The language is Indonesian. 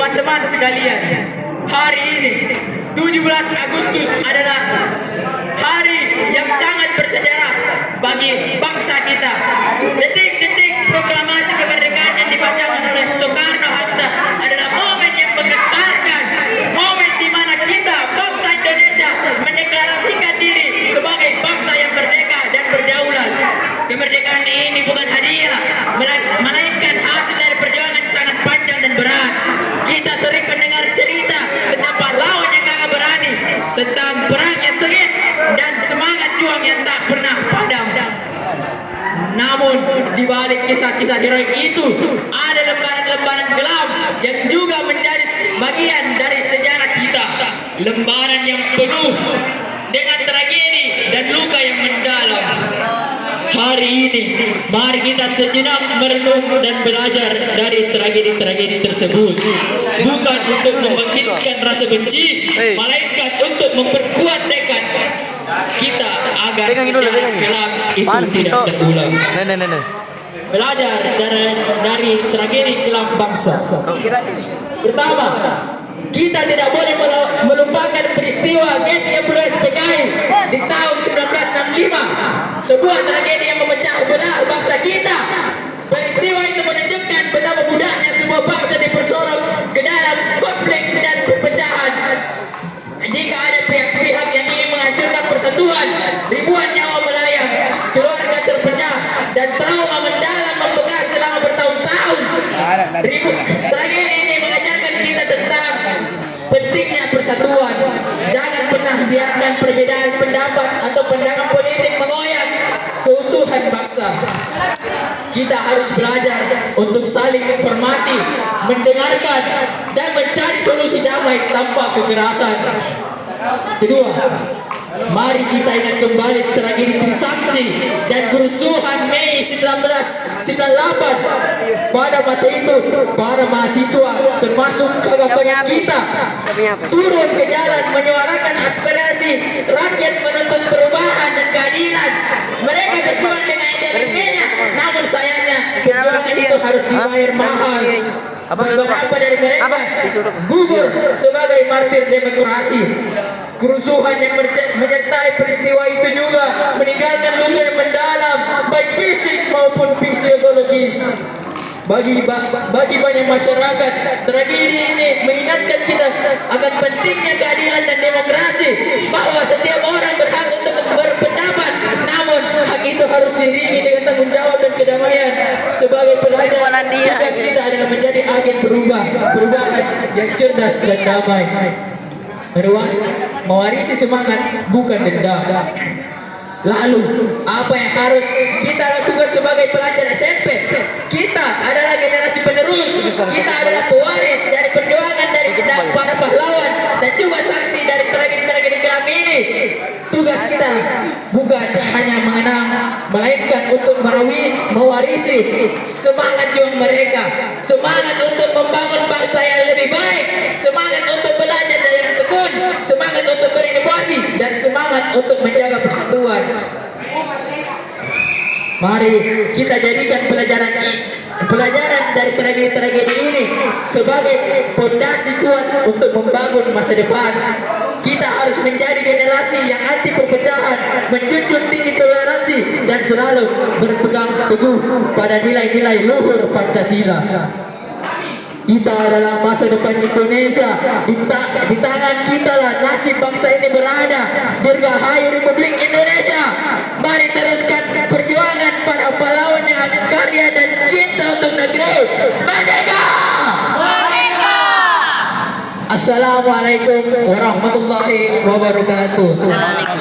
teman-teman sekalian, hari ini 17 Agustus adalah hari yang sangat bersejarah bagi bangsa kita. Detik-detik proklamasi kemerdekaan yang dibacakan oleh Soekarno-Hatta adalah momen yang menggetarkan, momen di mana kita bangsa Indonesia mendeklarasikan diri sebagai bangsa yang merdeka dan berdaulat. Kemerdekaan ini bukan hadiah, melainkan hasil dari perjuangan sangat panjang dan berat. Kita sering mendengar cerita tentang pahlawan yang gagah berani, tentang perang yang sengit dan semangat juang yang tak pernah padam. Namun di balik kisah-kisah heroik itu ada lembaran-lembaran gelap yang juga menjadi bagian dari sejarah kita. Lembaran yang penuh dengan tragedi dan luka yang mendalam. Hari ini mari kita sejenak merenung dan belajar dari tragedi-tragedi tersebut. Bukan untuk membangkitkan rasa benci, melainkan untuk memperkuat tekad kita agar sejarah kelam itu tidak terulang. Belajar dari tragedi kelam bangsa. Pertama, kita tidak boleh melupakan peristiwa G30 SPKI di tahun 1965, sebuah tragedi yang memecah belah bangsa kita. Peristiwa itu menunjukkan betapa mudahnya semua bangsa dipersorong ke dalam konflik dan perpecahan. Jika ada pihak-pihak yang ingin menghancurkan persatuan, ribuan nyawa melayang, keluarga terpecah, dan trauma mendalam membekas selama bertahun-tahun. Tragedi ini mengajarkan kita tentang pentingnya persatuan. Jangan pernah biarkan perbedaan pendapat atau pandangan politik mengoyak keutuhan bangsa. Kita harus belajar untuk saling menghormati, mendengarkan, dan mencari solusi damai tanpa kekerasan. Kedua, mari kita ingat kembali tragedi Trisakti dan kerusuhan Mei 1998. Pada masa itu, para mahasiswa termasuk kakak-kakak kita turun ke jalan menyuarakan aspirasi rakyat menuntut perubahan dan keadilan. Mereka berjuang dengan idealismenya, namun sayangnya perjuangan itu harus dibayar mahal. Beberapa dari mereka gugur sebagai martir demokrasi. Kerusuhan yang menyertai peristiwa itu juga meninggalkan luka yang mendalam, baik fisik maupun psikologis. Bagi banyak masyarakat, tragedi ini mengingatkan kita akan pentingnya keadilan dan demokrasi, bahwa setiap orang berhak untuk berpendapat, namun hak itu harus diiringi dengan tanggung jawab dan kedamaian. Sebagai pelajar, tugas kita adalah menjadi agen perubahan yang cerdas dan damai. Mewarisi semangat, bukan dendam. Lalu, apa yang harus kita lakukan sebagai pelajar SMP? Kita adalah generasi penerus. Kita adalah pewaris dari perjuangan dari para pahlawan dan juga saksi dari tragedi-tragedi kelam ini. Tugas kita bukan hanya mengenang, melainkan untuk mewarisi semangat juang mereka, semangat untuk membangun bangsa yang lebih baik, semangat untuk belajar dari yang tekun, semangat untuk berinovasi, dan semangat untuk menjaga persatuan. Mari kita jadikan pelajaran dari tragedi-tragedi ini sebagai fondasi kuat untuk membangun masa depan. Kita harus menjadi generasi yang anti perpecahan, menjunjung tinggi toleransi, dan selalu berpegang teguh pada nilai-nilai luhur Pancasila. Kita adalah masa depan Indonesia. Di tangan kita lah nasib bangsa ini berada. Dirgahayu Republik Indonesia. Mari teruskan perjuangan para pahlawan yang karya dan cinta untuk negeri. Merdeka! Assalamualaikum warahmatullahi wabarakatuh.